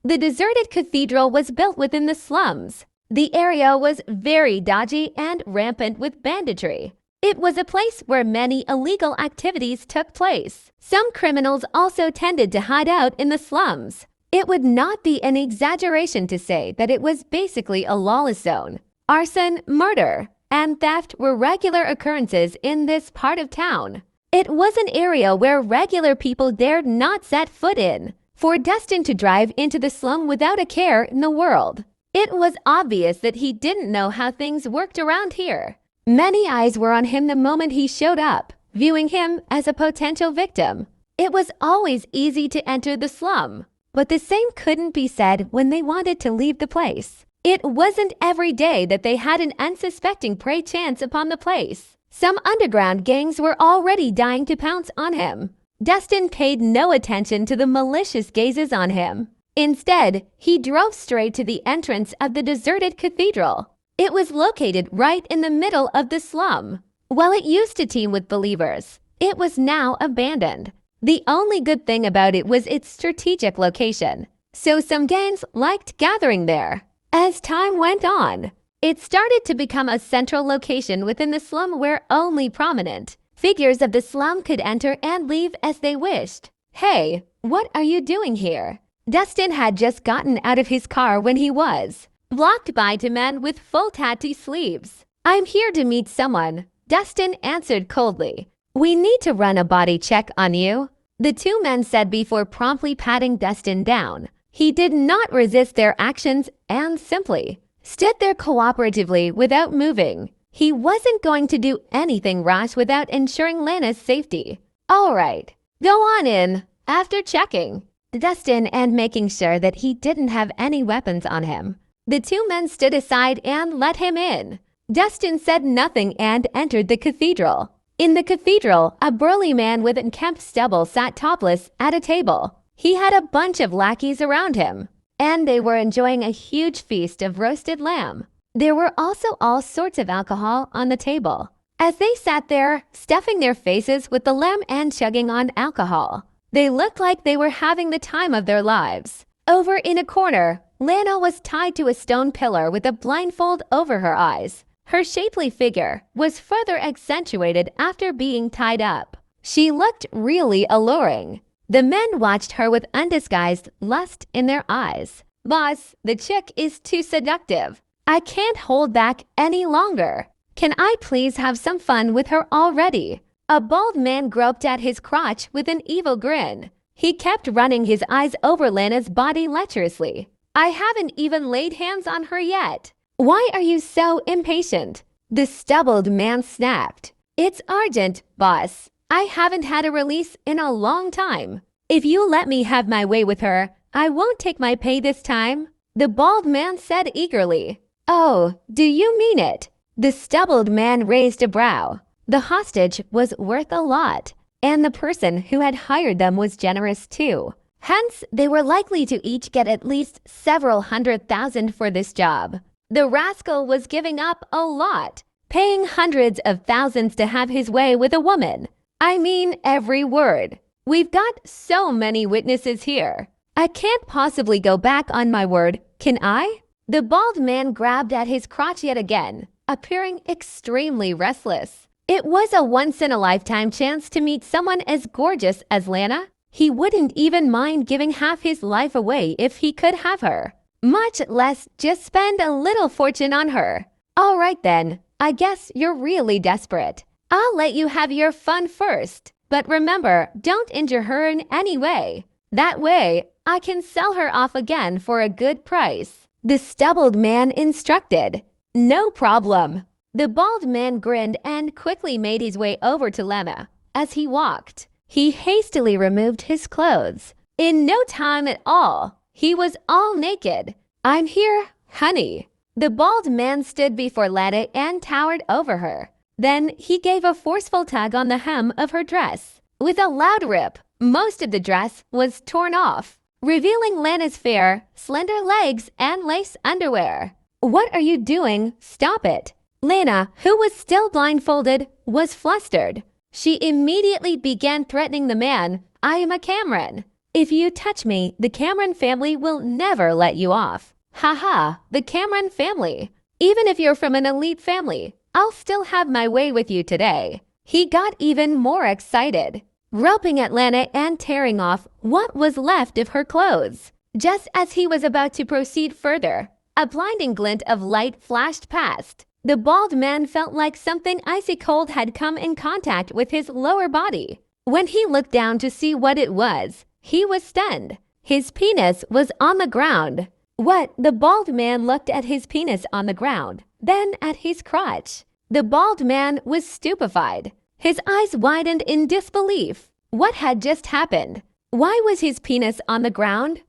The deserted cathedral was built within the slums. The area was very dodgy and rampant with banditry. It was a place where many illegal activities took place. Some criminals also tended to hide out in the slums. It would not be an exaggeration to say that it was basically a lawless zone. Arson, murder, and theft were regular occurrences in this part of town. It was an area where regular people dared not set foot in. For Dustin to drive into the slum without a care in the world, it was obvious that he didn't know how things worked around here. Many eyes were on him the moment he showed up, viewing him as a potential victim. It was always easy to enter the slum, but the same couldn't be said when they wanted to leave the place. It wasn't every day that they had an unsuspecting prey chance upon the place. Some underground gangs were already dying to pounce on him. Dustin paid no attention to the malicious gazes on him. Instead, he drove straight to the entrance of the deserted cathedral. It was located right in the middle of the slum. While it used to teem with believers, it was now abandoned. The only good thing about it was its strategic location, so some gangs liked gathering there. As time went on, it started to become a central location within the slum where only prominent figures of the slum could enter and leave as they wished. "Hey, what are you doing here?" Dustin had just gotten out of his car when he was blocked by two men with full tattoo sleeves. "I'm here to meet someone," Dustin answered coldly. "We need to run a body check on you," the two men said before promptly patting Dustin down. He did not resist their actions and simply stood there cooperatively without moving. He wasn't going to do anything rash without ensuring Lana's safety. "All right, go on in." After checking Dustin and making sure that he didn't have any weapons on him, the two men stood aside and let him in. Dustin said nothing and entered the cathedral. In the cathedral, a burly man with unkempt stubble sat topless at a table. He had a bunch of lackeys around him, and they were enjoying a huge feast of roasted lamb. There were also all sorts of alcohol on the table. As they sat there, stuffing their faces with the lamb and chugging on alcohol, they looked like they were having the time of their lives. Over in a corner, Lana was tied to a stone pillar with a blindfold over her eyes. Her shapely figure was further accentuated after being tied up. She looked really alluring. The men watched her with undisguised lust in their eyes. "Boss, the chick is too seductive. I can't hold back any longer. Can I please have some fun with her already?" A bald man groped at his crotch with an evil grin. He kept running his eyes over Lana's body lecherously. "I haven't even laid hands on her yet. Why are you so impatient?" The stubbled man snapped. "It's urgent, boss. I haven't had a release in a long time. If you let me have my way with her, I won't take my pay this time," the bald man said eagerly. "Oh, do you mean it?" The stubbled man raised a brow. The hostage was worth a lot, and the person who had hired them was generous too. Hence, they were likely to each get at least several $100,000 for this job. The rascal was giving up a lot, paying hundreds of thousands to have his way with a woman. I mean every word. "We've got so many witnesses here. I can't possibly go back on my word, can I?" The bald man grabbed at his crotch yet again, appearing extremely restless. It was a once-in-a-lifetime chance to meet someone as gorgeous as Lana. He wouldn't even mind giving half his life away if he could have her, much less just spend a little fortune on her. "All right then, I guess you're really desperate. I'll let you have your fun first, but remember, don't injure her in any way. That way, I can sell her off again for a good price," the stubbled man instructed. "No problem." The bald man grinned and quickly made his way over to Lana. As he walked, he hastily removed his clothes. In no time at all, he was all naked. "I'm here, honey." The bald man stood before Lana and towered over her. Then he gave a forceful tug on the hem of her dress. With a loud rip, most of the dress was torn off, revealing Lana's fair, slender legs and lace underwear. "What are you doing? Stop it." Lana, who was still blindfolded, was flustered. She immediately began threatening the man. "I am a Cameron. If you touch me, the Cameron family will never let you off. Haha, the Cameron family. Even if you're from an elite family, I'll still have my way with you today. He got even more excited, roping at Lana and tearing off what was left of her clothes. Just as he was about to proceed further, a blinding glint of light flashed past. The bald man felt like something icy cold had come in contact with his lower body. When he looked down to see what it was, he was stunned. His penis was on the ground. What? The bald man looked at his penis on the ground, then at his crotch. The bald man was stupefied. His eyes widened in disbelief. What had just happened? Why was his penis on the ground?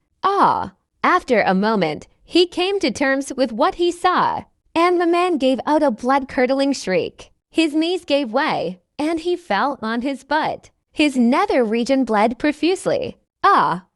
After a moment, he came to terms with what he saw, and the man gave out a blood-curdling shriek. His knees gave way, and he fell on his butt. His nether region bled profusely.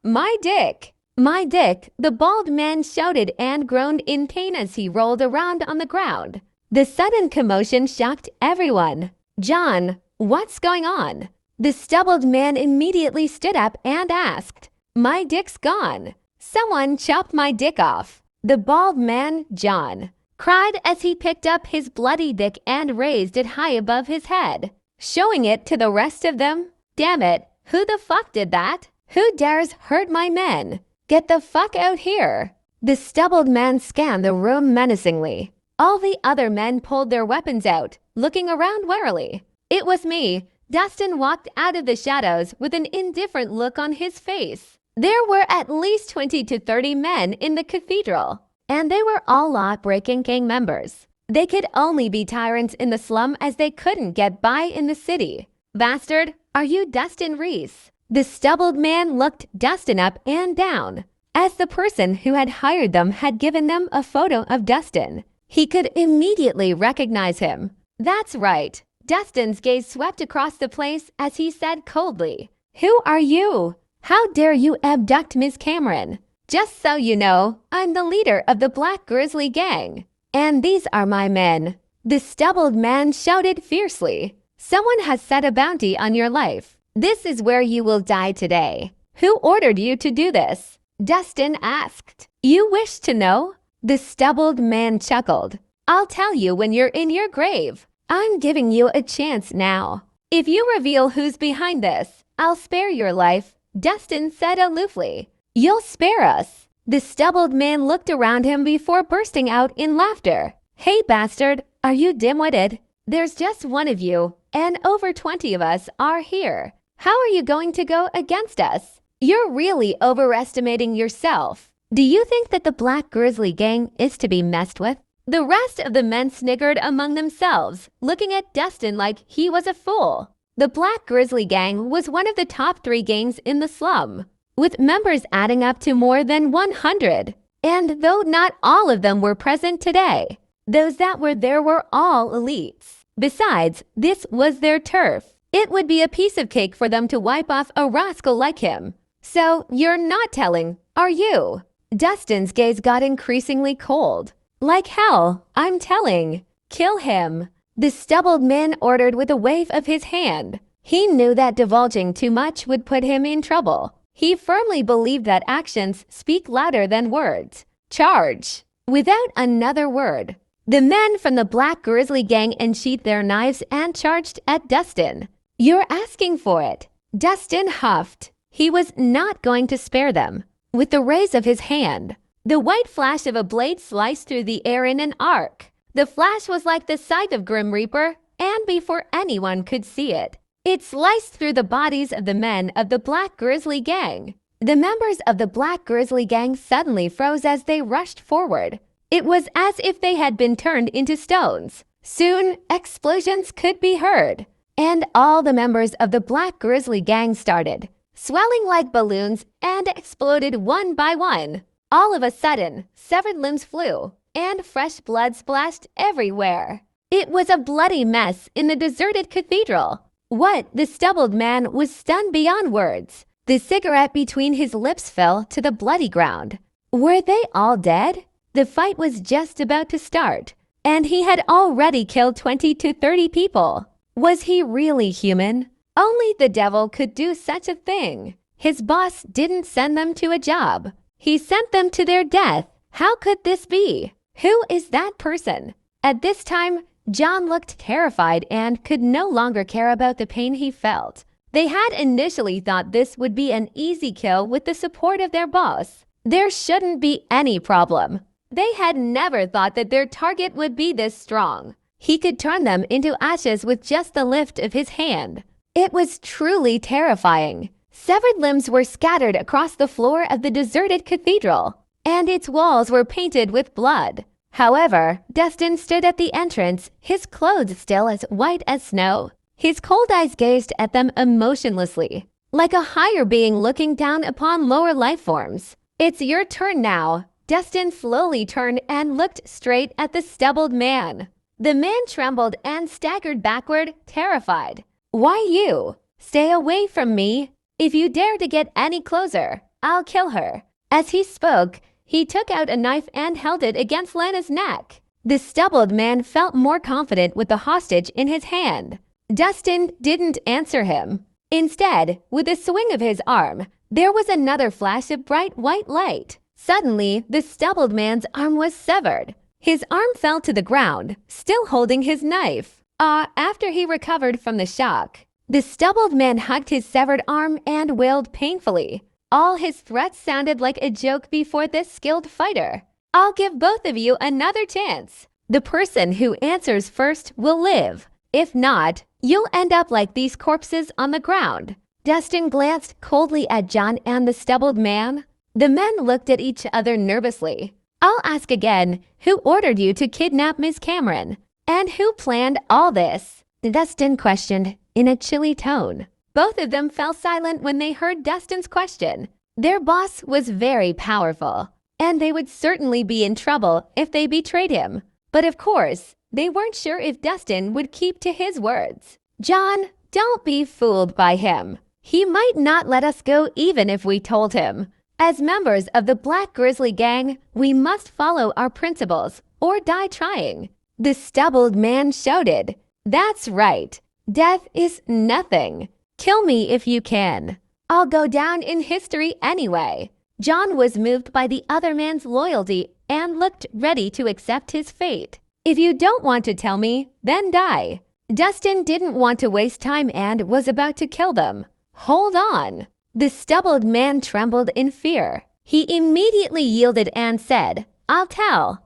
My dick! My dick! The bald man shouted and groaned in pain as he rolled around on the ground. The sudden commotion shocked everyone. John, what's going on? The stubbled man immediately stood up and asked, My dick's gone. Someone chopped my dick off. The bald man, John, cried as he picked up his bloody dick and raised it high above his head, showing it to the rest of them. Damn it, who the fuck did that? Who dares hurt my men? Get the fuck out here. The stubbled man scanned the room menacingly. All the other men pulled their weapons out, looking around warily. It was me. Dustin walked out of the shadows with an indifferent look on his face. There were at least 20 to 30 men in the cathedral, and they were all law-breaking gang members. They could only be tyrants in the slum as they couldn't get by in the city. Bastard, are you Dustin Reese? The stubbled man looked Dustin up and down, as the person who had hired them had given them a photo of Dustin. He could immediately recognize him. That's right. Dustin's gaze swept across the place as he said coldly, Who are you? How dare you abduct Miss Cameron? Just so you know, I'm the leader of the Black Grizzly Gang, and these are my men. The stubbled man shouted fiercely, Someone has set a bounty on your life. This is where you will die today. Who ordered you to do this? Dustin asked. You wish to know? The stubbled man chuckled. I'll tell you when you're in your grave. I'm giving you a chance now. If you reveal who's behind this, I'll spare your life, Dustin said aloofly. You'll spare us. The stubbled man looked around him before bursting out in laughter. Hey bastard, are you dim-witted? There's just one of you, and over 20 of us are here. How are you going to go against us? You're really overestimating yourself. Do you think that the Black Grizzly Gang is to be messed with? The rest of the men sniggered among themselves, looking at Dustin like he was a fool. The Black Grizzly Gang was one of the top 3 gangs in the slum, with members adding up to more than 100. And though not all of them were present today, those that were there were all elites. Besides, this was their turf. It would be a piece of cake for them to wipe off a rascal like him. So you're not telling, are you? Dustin's gaze got increasingly cold. Like hell, I'm telling. Kill him. The stubbled man ordered with a wave of his hand. He knew that divulging too much would put him in trouble. He firmly believed that actions speak louder than words. Charge! Without another word, the men from the Black Grizzly Gang unsheathed their knives and charged at Dustin. You're asking for it. Dustin huffed. He was not going to spare them. With the raise of his hand, the white flash of a blade sliced through the air in an arc. The flash was like the sight of Grim Reaper, and before anyone could see it, it sliced through the bodies of the men of the Black Grizzly Gang. The members of the Black Grizzly Gang suddenly froze as they rushed forward. It was as if they had been turned into stones. Soon, explosions could be heard, and all the members of the Black Grizzly Gang started, swelling like balloons, and exploded one by one. All of a sudden, severed limbs flew, and fresh blood splashed everywhere. It was a bloody mess in the deserted cathedral. What? The stubbled man was stunned beyond words. The cigarette between his lips fell to the bloody ground. Were they all dead? The fight was just about to start, and he had already killed 20 to 30 people. Was he really human? Only the devil could do such a thing. His boss didn't send them to a job. He sent them to their death. How could this be? Who is that person? At this time, John looked terrified and could no longer care about the pain he felt. They had initially thought this would be an easy kill with the support of their boss. There shouldn't be any problem. They had never thought that their target would be this strong. He could turn them into ashes with just the lift of his hand. It was truly terrifying. Severed limbs were scattered across the floor of the deserted cathedral, and its walls were painted with blood. However, Dustin stood at the entrance, his clothes still as white as snow. His cold eyes gazed at them emotionlessly, like a higher being looking down upon lower life forms. "It's your turn now." Dustin slowly turned and looked straight at the stubbled man. The man trembled and staggered backward, terrified. "Why you? Stay away from me. If you dare to get any closer, I'll kill her." As he spoke, he took out a knife and held it against Lana's neck. The stubbled man felt more confident with the hostage in his hand. Dustin didn't answer him. Instead, with a swing of his arm, there was another flash of bright white light. Suddenly, the stubbled man's arm was severed. His arm fell to the ground, still holding his knife. After he recovered from the shock, the stubbled man hugged his severed arm and wailed painfully. All his threats sounded like a joke before this skilled fighter. "I'll give both of you another chance. The person who answers first will live. If not, you'll end up like these corpses on the ground." Dustin glanced coldly at John and the stubbled man. The men looked at each other nervously. "I'll ask again, who ordered you to kidnap Miss Cameron? And who planned all this?" Dustin questioned in a chilly tone. Both of them fell silent when they heard Dustin's question. Their boss was very powerful, and they would certainly be in trouble if they betrayed him. But of course, they weren't sure if Dustin would keep to his words. "John, don't be fooled by him. He might not let us go even if we told him. As members of the Black Grizzly Gang, we must follow our principles or die trying." The stubbled man shouted, "That's right. Death is nothing. Kill me if you can. I'll go down in history anyway." John was moved by the other man's loyalty and looked ready to accept his fate. "If you don't want to tell me, then die." Dustin didn't want to waste time and was about to kill them. "Hold on." The stubbled man trembled in fear. He immediately yielded and said, I'll tell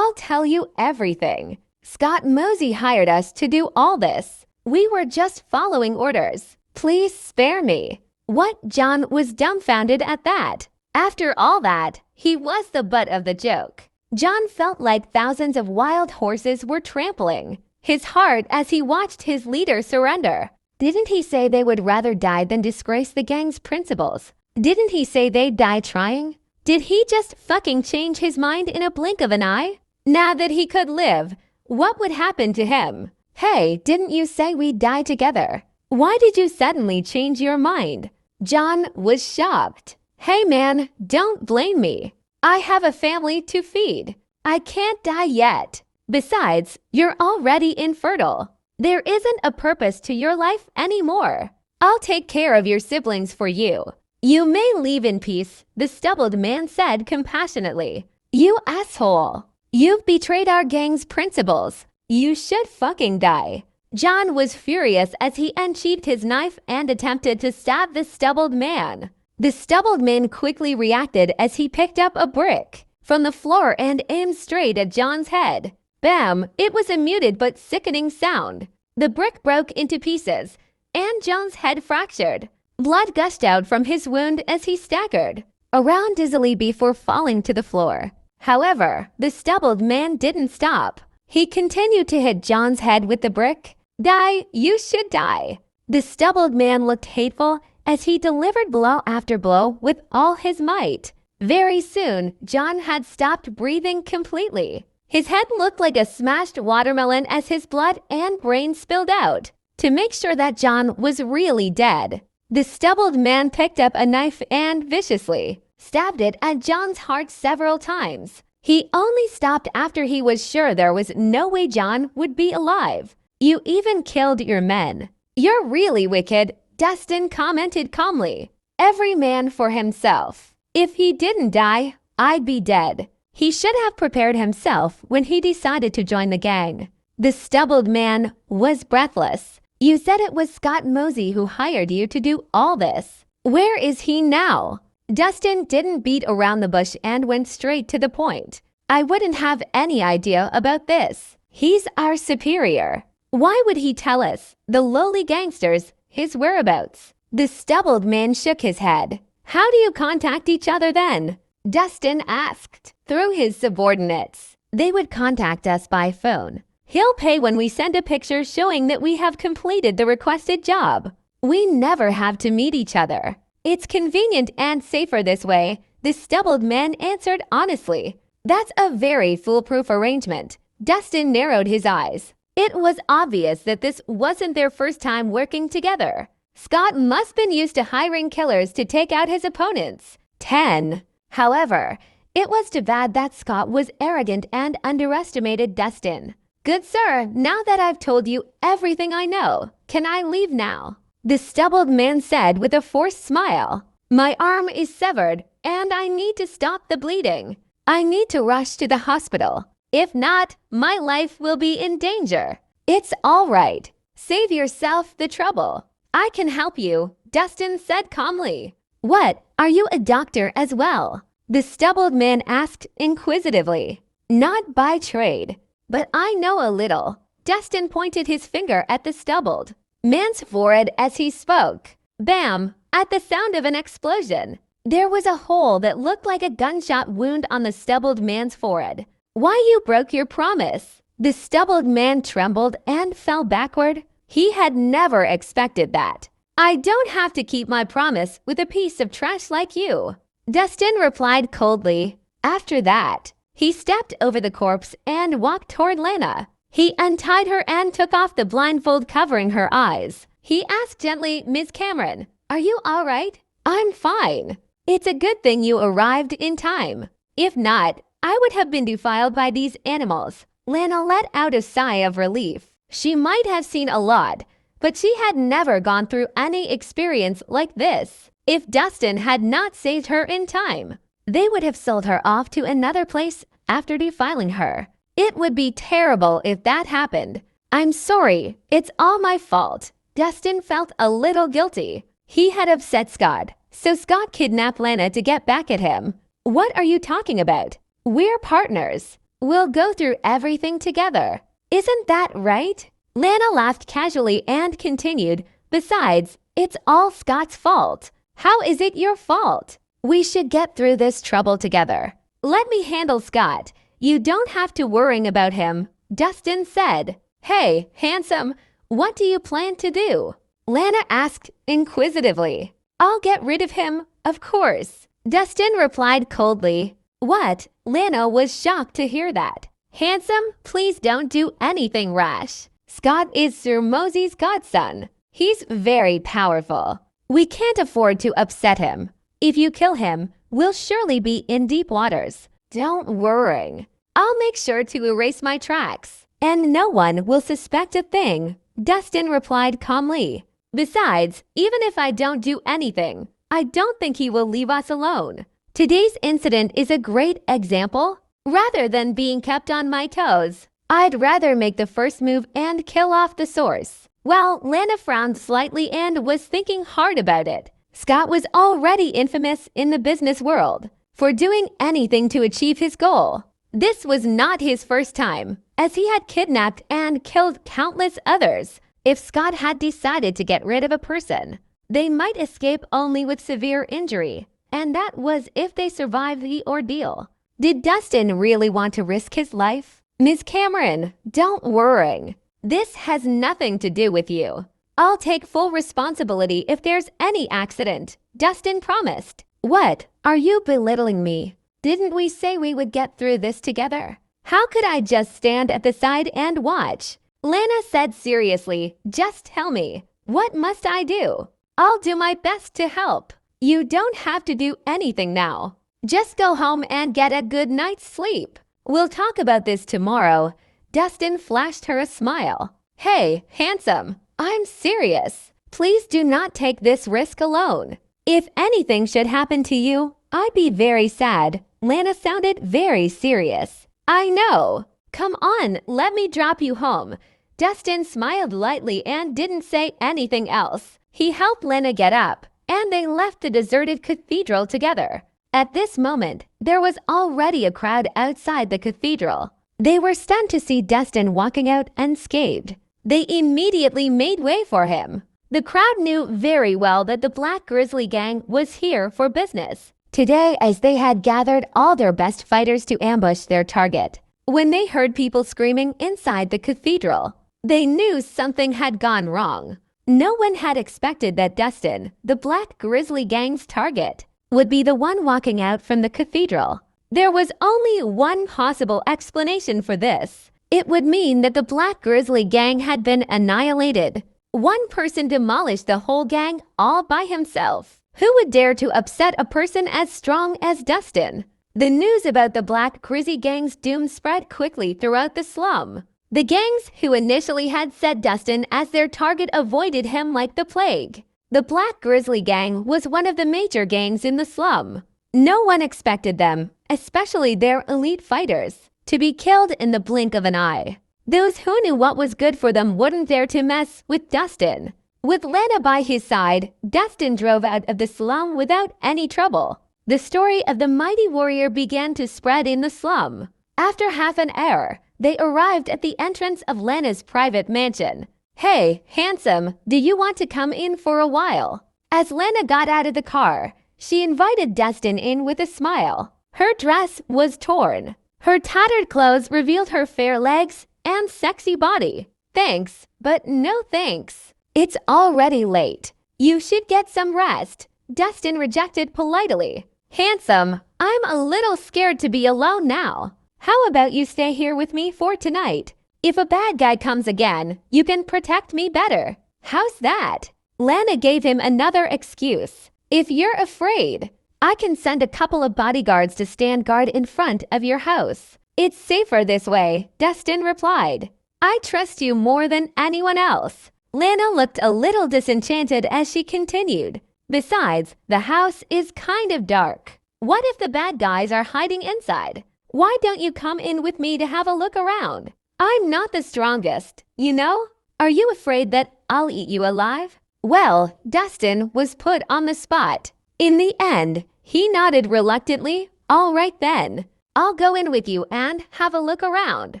you everything. Scott Mosey hired us to do all this. We were just following orders. Please spare me." What? John was dumbfounded at that. After all that, he was the butt of the joke. John felt like thousands of wild horses were trampling his heart as he watched his leader surrender. Didn't he say they would rather die than disgrace the gang's principles? Didn't he say they'd die trying? Did he just fucking change his mind in a blink of an eye? Now that he could live, what would happen to him? "Hey, didn't you say we'd die together? Why did you suddenly change your mind?" John was shocked. "Hey man, don't blame me. I have a family to feed. I can't die yet. Besides, you're already infertile. There isn't a purpose to your life anymore. I'll take care of your siblings for you. You may leave in peace," the stubbled man said compassionately. "You asshole. You've betrayed our gang's principles. You should fucking die." John was furious as he unsheathed his knife and attempted to stab the stubbled man. The stubbled man quickly reacted as he picked up a brick from the floor and aimed straight at John's head. Bam! It was a muted but sickening sound. The brick broke into pieces, and John's head fractured. Blood gushed out from his wound as he staggered around dizzily before falling to the floor. However, the stubbled man didn't stop. He continued to hit John's head with the brick. "Die, you should die." The stubbled man looked hateful as he delivered blow after blow with all his might. Very soon, John had stopped breathing completely. His head looked like a smashed watermelon as his blood and brain spilled out. To make sure that John was really dead, the stubbled man picked up a knife and viciously stabbed it at John's heart several times. He only stopped after he was sure there was no way John would be alive. "You even killed your men. You're really wicked. Dustin commented calmly. Every man for himself. If he didn't die, I'd be dead. He should have prepared himself when he decided to join the gang. The stubbled man was breathless. You said it was Scott Mosey who hired you to do all this. Where is he now? Dustin didn't beat around the bush and went straight to the point. I wouldn't have any idea about this. He's our superior. Why would he tell us, the lowly gangsters, his whereabouts? The stubbled man shook his head. How do you contact each other then? Dustin asked. Through his subordinates. They would contact us by phone. He'll pay when we send a picture showing that we have completed the requested job. We never have to meet each other. It's convenient and safer this way, the stubbled man answered honestly. That's a very foolproof arrangement. Dustin narrowed his eyes. It was obvious that this wasn't their first time working together. Scott must have been used to hiring killers to take out his opponents. 10. However, it was too bad that Scott was arrogant and underestimated Dustin. Good sir, now that I've told you everything I know, can I leave now? The stubbled man said with a forced smile. My arm is severed and I need to stop the bleeding. I need to rush to the hospital. If not, my life will be in danger. It's all right. Save yourself the trouble. I can help you, Dustin said calmly. What, are you a doctor as well? The stubbled man asked inquisitively. Not by trade, but I know a little. Dustin pointed his finger at the stubbled man's forehead as he spoke. Bam! At the sound of an explosion, there was a hole that looked like a gunshot wound on the stubbled man's forehead. Why you broke your promise? The stubbled man trembled and fell backward. He had never expected that. I don't have to keep my promise with a piece of trash like you. Dustin replied coldly. After that, he stepped over the corpse and walked toward Lana. He untied her and took off the blindfold covering her eyes. He asked gently, Ms. Cameron, are you all right? I'm fine. It's a good thing you arrived in time. If not, I would have been defiled by these animals. Lana let out a sigh of relief. She might have seen a lot, but she had never gone through any experience like this. If Dustin had not saved her in time, they would have sold her off to another place after defiling her. It would be terrible if that happened. I'm sorry, it's all my fault. Dustin felt a little guilty. He had upset Scott, so Scott kidnapped Lana to get back at him. What are you talking about? We're partners. We'll go through everything together. Isn't that right? Lana laughed casually and continued, besides, it's all Scott's fault. How is it your fault? We should get through this trouble together. Let me handle Scott. You don't have to worry about him, Dustin said. Hey, handsome, what do you plan to do? Lana asked inquisitively. I'll get rid of him, of course. Dustin replied coldly. What? Lana was shocked to hear that. Handsome, please don't do anything rash. Scott is Sir Mosey's godson. He's very powerful. We can't afford to upset him. If you kill him, we'll surely be in deep waters. Don't worry. I'll make sure to erase my tracks, and no one will suspect a thing, Dustin replied calmly. Besides, even if I don't do anything, I don't think he will leave us alone. Today's incident is a great example. Rather than being kept on my toes, I'd rather make the first move and kill off the source. Well, Lana frowned slightly and was thinking hard about it. Scott was already infamous in the business world for doing anything to achieve his goal. This was not his first time, as he had kidnapped and killed countless others. If Scott had decided to get rid of a person, they might escape only with severe injury, and that was if they survived the ordeal. Did Dustin really want to risk his life? Ms. Cameron, don't worry. This has nothing to do with you. I'll take full responsibility if there's any accident, Dustin promised. What? Are you belittling me? Didn't we say we would get through this together? How could I just stand at the side and watch? Lana said seriously, just tell me, what must I do? I'll do my best to help. You don't have to do anything now. Just go home and get a good night's sleep. We'll talk about this tomorrow. Dustin flashed her a smile. Hey, handsome, I'm serious. Please do not take this risk alone. If anything should happen to you, I'd be very sad. Lana sounded very serious. I know. Come on, let me drop you home. Dustin smiled lightly and didn't say anything else. He helped Lana get up, and they left the deserted cathedral together. At this moment, there was already a crowd outside the cathedral. They were stunned to see Dustin walking out unscathed. They immediately made way for him. The crowd knew very well that the Black Grizzly Gang was here for business today, as they had gathered all their best fighters to ambush their target. When they heard people screaming inside the cathedral, they knew something had gone wrong. No one had expected that Dustin, the Black Grizzly Gang's target, would be the one walking out from the cathedral. There was only one possible explanation for this. It would mean that the Black Grizzly Gang had been annihilated. One person demolished the whole gang all by himself. Who would dare to upset a person as strong as Dustin? The news about the Black Grizzly Gang's doom spread quickly throughout the slum. The gangs who initially had set Dustin as their target avoided him like the plague. The Black Grizzly Gang was one of the major gangs in the slum. No one expected them, especially their elite fighters, to be killed in the blink of an eye. Those who knew what was good for them wouldn't dare to mess with Dustin. With Lana by his side, Dustin drove out of the slum without any trouble. The story of the mighty warrior began to spread in the slum. After half an hour, they arrived at the entrance of Lana's private mansion. Hey, handsome, do you want to come in for a while? As Lana got out of the car, she invited Dustin in with a smile. Her dress was torn. Her tattered clothes revealed her fair legs and sexy body. Thanks, but no thanks. It's already late. You should get some rest. Dustin rejected politely. Handsome, I'm a little scared to be alone now. How about you stay here with me for tonight? If a bad guy comes again, you can protect me better. How's that? Lana gave him another excuse. If you're afraid, I can send a couple of bodyguards to stand guard in front of your house. It's safer this way, Dustin replied. I trust you more than anyone else. Lana looked a little disenchanted as she continued. Besides, the house is kind of dark. What if the bad guys are hiding inside? Why don't you come in with me to have a look around? I'm not the strongest, you know? Are you afraid that I'll eat you alive? Well, Dustin was put on the spot. In the end, he nodded reluctantly. All right then, I'll go in with you and have a look around.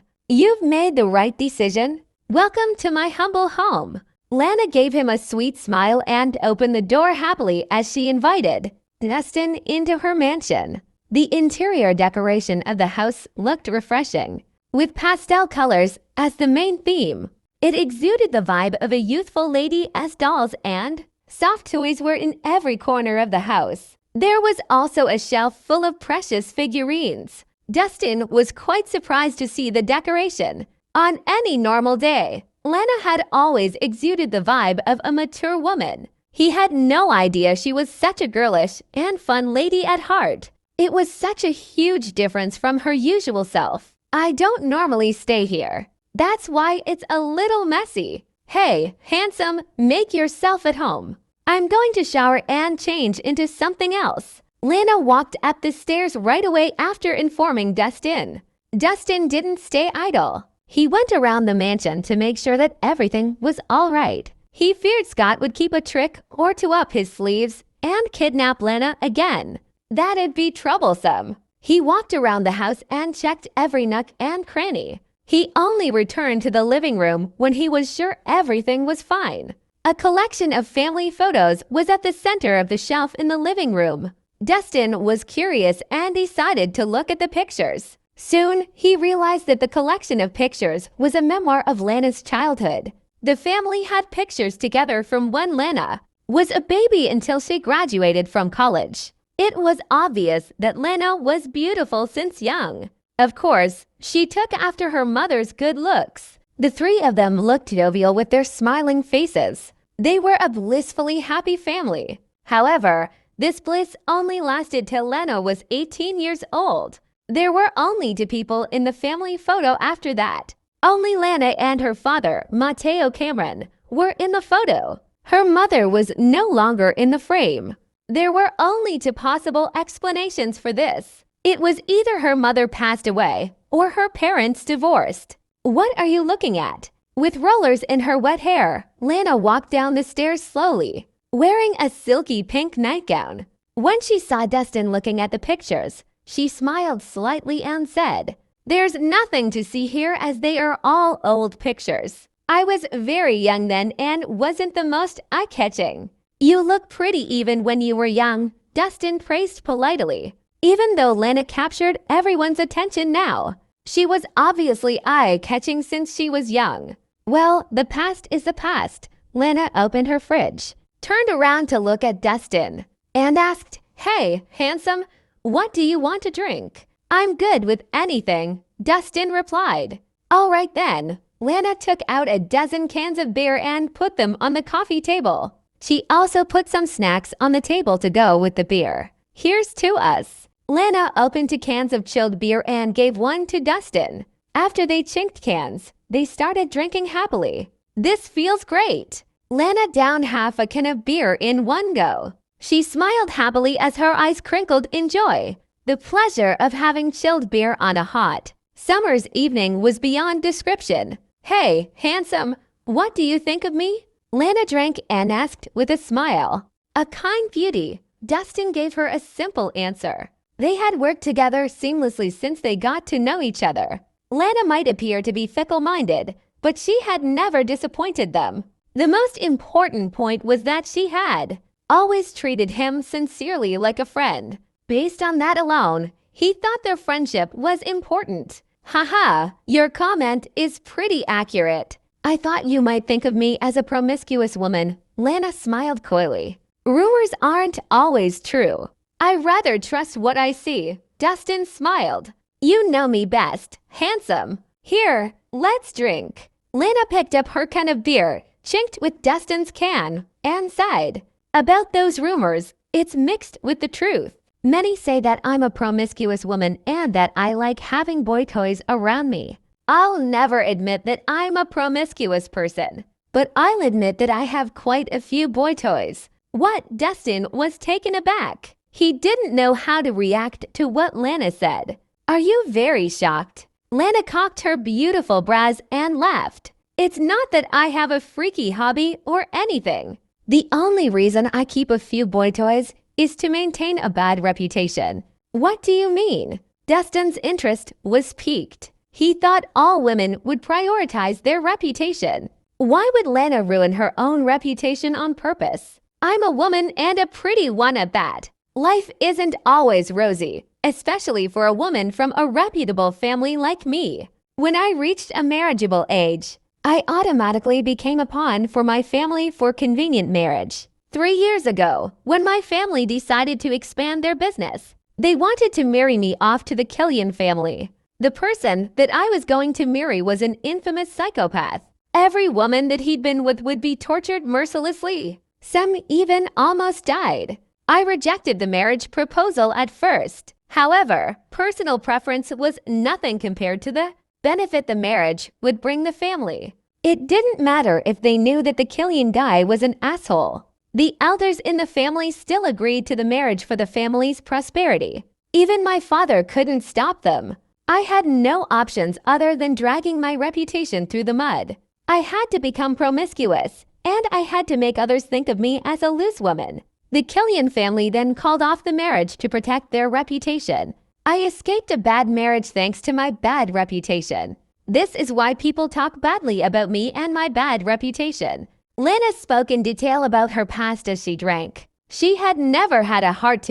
You've made the right decision. Welcome to my humble home. Lana gave him a sweet smile and opened the door happily as she invited Dustin into her mansion. The interior decoration of the house looked refreshing, with pastel colors as the main theme. It exuded the vibe of a youthful lady as dolls and soft toys were in every corner of the house. There was also a shelf full of precious figurines. Dustin was quite surprised to see the decoration. On any normal day, Lana had always exuded the vibe of a mature woman. He had no idea she was such a girlish and fun lady at heart. It was such a huge difference from her usual self. I don't normally stay here. That's why it's a little messy. Hey, handsome, make yourself at home. I'm going to shower and change into something else. Lana walked up the stairs right away after informing Dustin. Dustin didn't stay idle. He went around the mansion to make sure that everything was all right. He feared Scott would keep a trick or two up his sleeves and kidnap Lana again. That'd be troublesome. He walked around the house and checked every nook and cranny. He only returned to the living room when he was sure everything was fine. A collection of family photos was at the center of the shelf in the living room. Dustin was curious and decided to look at the pictures. Soon, he realized that the collection of pictures was a memoir of Lana's childhood. The family had pictures together from when Lana was a baby until she graduated from college. It was obvious that Lana was beautiful since young. Of course, she took after her mother's good looks. The three of them looked jovial with their smiling faces. They were a blissfully happy family. However, this bliss only lasted till Lana was 18 years old. There were only two people in the family photo after that. Only Lana and her father, Mateo Cameron, were in the photo. Her mother was no longer in the frame. There were only two possible explanations for this. It was either her mother passed away or her parents divorced. What are you looking at? With rollers in her wet hair, Lana walked down the stairs slowly, wearing a silky pink nightgown. When she saw Dustin looking at the pictures, she smiled slightly and said, "There's nothing to see here as they are all old pictures. I was very young then and wasn't the most eye-catching." "You look pretty even when you were young," Dustin praised politely. Even though Lana captured everyone's attention now, she was obviously eye-catching since she was young. Well, the past is the past. Lana opened her fridge, turned around to look at Dustin, and asked, "Hey, handsome, what do you want to drink?" "I'm good with anything," Dustin replied. "All right then." Lana took out a dozen cans of beer and put them on the coffee table. She also put some snacks on the table to go with the beer. "Here's to us." Lana opened two cans of chilled beer and gave one to Dustin. After they chinked cans, they started drinking happily. "This feels great." Lana downed half a can of beer in one go. She smiled happily as her eyes crinkled in joy. The pleasure of having chilled beer on a hot summer's evening was beyond description. "Hey, handsome, what do you think of me?" Lana drank and asked with a smile. "A kind beauty." Dustin gave her a simple answer. They had worked together seamlessly since they got to know each other. Lana might appear to be fickle-minded, but she had never disappointed them. The most important point was that she had always treated him sincerely like a friend. Based on that alone, he thought their friendship was important. "Haha, your comment is pretty accurate. I thought you might think of me as a promiscuous woman." Lana smiled coyly. "Rumors aren't always true. I rather trust what I see." Dustin smiled. "You know me best, handsome. Here, let's drink." Lana picked up her can of beer, chinked with Dustin's can, and sighed. "About those rumors, it's mixed with the truth. Many say that I'm a promiscuous woman and that I like having boy toys around me. I'll never admit that I'm a promiscuous person, but I'll admit that I have quite a few boy toys." What? Dustin was taken aback. He didn't know how to react to what Lana said. "Are you very shocked?" Lana cocked her beautiful brows and laughed. "It's not that I have a freaky hobby or anything. The only reason I keep a few boy toys is to maintain a bad reputation." "What do you mean?" Dustin's interest was piqued. He thought all women would prioritize their reputation. Why would Lana ruin her own reputation on purpose? "I'm a woman and a pretty one at that. Life isn't always rosy, especially for a woman from a reputable family like me. When I reached a marriageable age, I automatically became a pawn for my family for convenient marriage. 3 years ago, when my family decided to expand their business, they wanted to marry me off to the Killian family. The person that I was going to marry was an infamous psychopath. Every woman that he'd been with would be tortured mercilessly. Some even almost died. I rejected the marriage proposal at first. However, personal preference was nothing compared to the benefit the marriage would bring the family. It didn't matter if they knew that the Killian guy was an asshole. The elders in the family still agreed to the marriage for the family's prosperity. Even my father couldn't stop them. I had no options other than dragging my reputation through the mud. I had to become promiscuous, and I had to make others think of me as a loose woman. The Killian family then called off the marriage to protect their reputation. I escaped a bad marriage thanks to my bad reputation. This is why people talk badly about me and my bad reputation." Lana spoke in detail about her past as she drank. She had never had a heart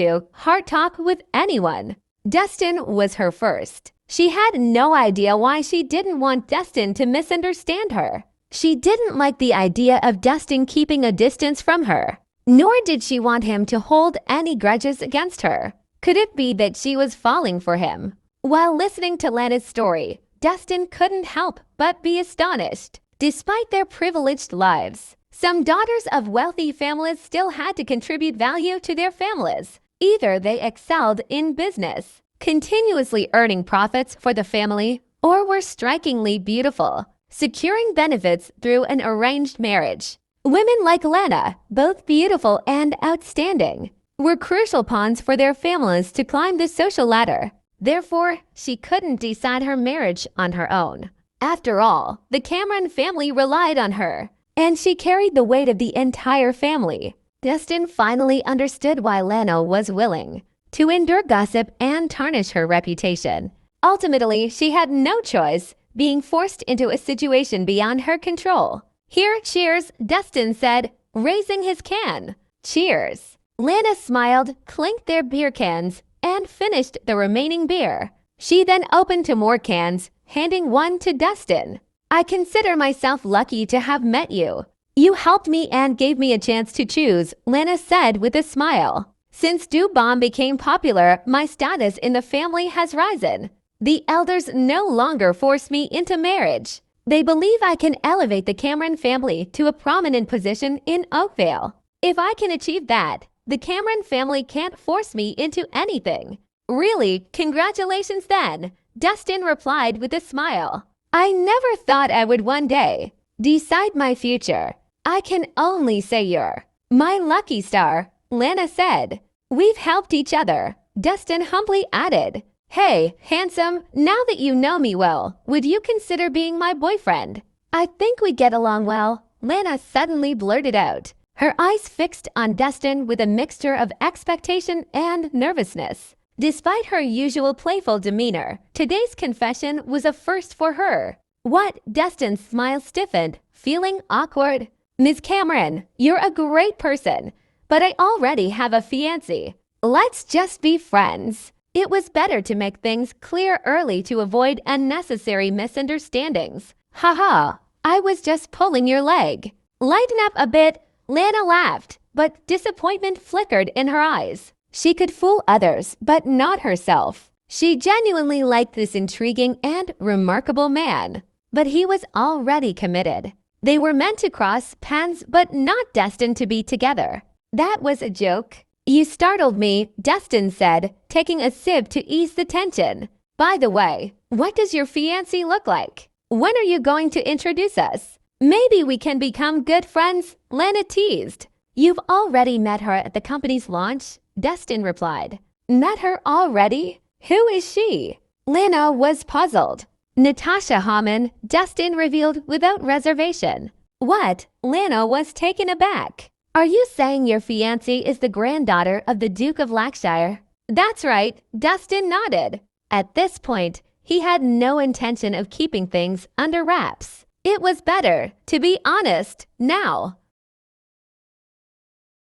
talk with anyone. Dustin was her first. She had no idea why she didn't want Dustin to misunderstand her. She didn't like the idea of Dustin keeping a distance from her, nor did she want him to hold any grudges against her. Could it be that she was falling for him? While listening to Lana's story, Dustin couldn't help but be astonished. Despite their privileged lives, some daughters of wealthy families still had to contribute value to their families. Either they excelled in business, continuously earning profits for the family, or were strikingly beautiful, securing benefits through an arranged marriage. Women like Lana, both beautiful and outstanding, were crucial pawns for their families to climb the social ladder. Therefore, she couldn't decide her marriage on her own. After all, the Cameron family relied on her, and she carried the weight of the entire family. Dustin finally understood why Lana was willing to endure gossip and tarnish her reputation. Ultimately, she had no choice, being forced into a situation beyond her control. "Here, cheers," Dustin said, raising his can. "Cheers." Lana smiled, clinked their beer cans, and finished the remaining beer. She then opened to more cans, handing one to Dustin. "I consider myself lucky to have met you. You helped me and gave me a chance to choose," Lana said with a smile. "Since Dew Bomb became popular, my status in the family has risen. The elders no longer force me into marriage. They believe I can elevate the Cameron family to a prominent position in Oakvale. If I can achieve that, the Cameron family can't force me into anything." "Really? Congratulations then," Dustin replied with a smile. "I never thought I would one day decide my future. I can only say you're my lucky star," Lana said. "We've helped each other," Dustin humbly added. "Hey, handsome, now that you know me well, would you consider being my boyfriend?" "I think we get along well," Lana suddenly blurted out, her eyes fixed on Dustin with a mixture of expectation and nervousness. Despite her usual playful demeanor, today's confession was a first for her. "What?" Dustin's smile stiffened, feeling awkward. "Ms. Cameron, you're a great person, but I already have a fiancé. Let's just be friends." It was better to make things clear early to avoid unnecessary misunderstandings. "Haha, I was just pulling your leg." "Lighten up a bit," Lana laughed, but disappointment flickered in her eyes. She could fool others, but not herself. She genuinely liked this intriguing and remarkable man. But he was already committed. They were meant to cross paths, but not destined to be together. That was a joke. "You startled me," Dustin said, taking a sip to ease the tension. "By the way, what does your fiancé look like? When are you going to introduce us? Maybe we can become good friends," Lana teased. "You've already met her at the company's launch," Dustin replied. "Met her already? Who is she?" Lana was puzzled. "Natasha Hammond," Dustin revealed without reservation. "What?" Lana was taken aback. "Are you saying your fiancée is the granddaughter of the Duke of Lancashire?" "That's right," Dustin nodded. At this point, he had no intention of keeping things under wraps. It was better to be honest now.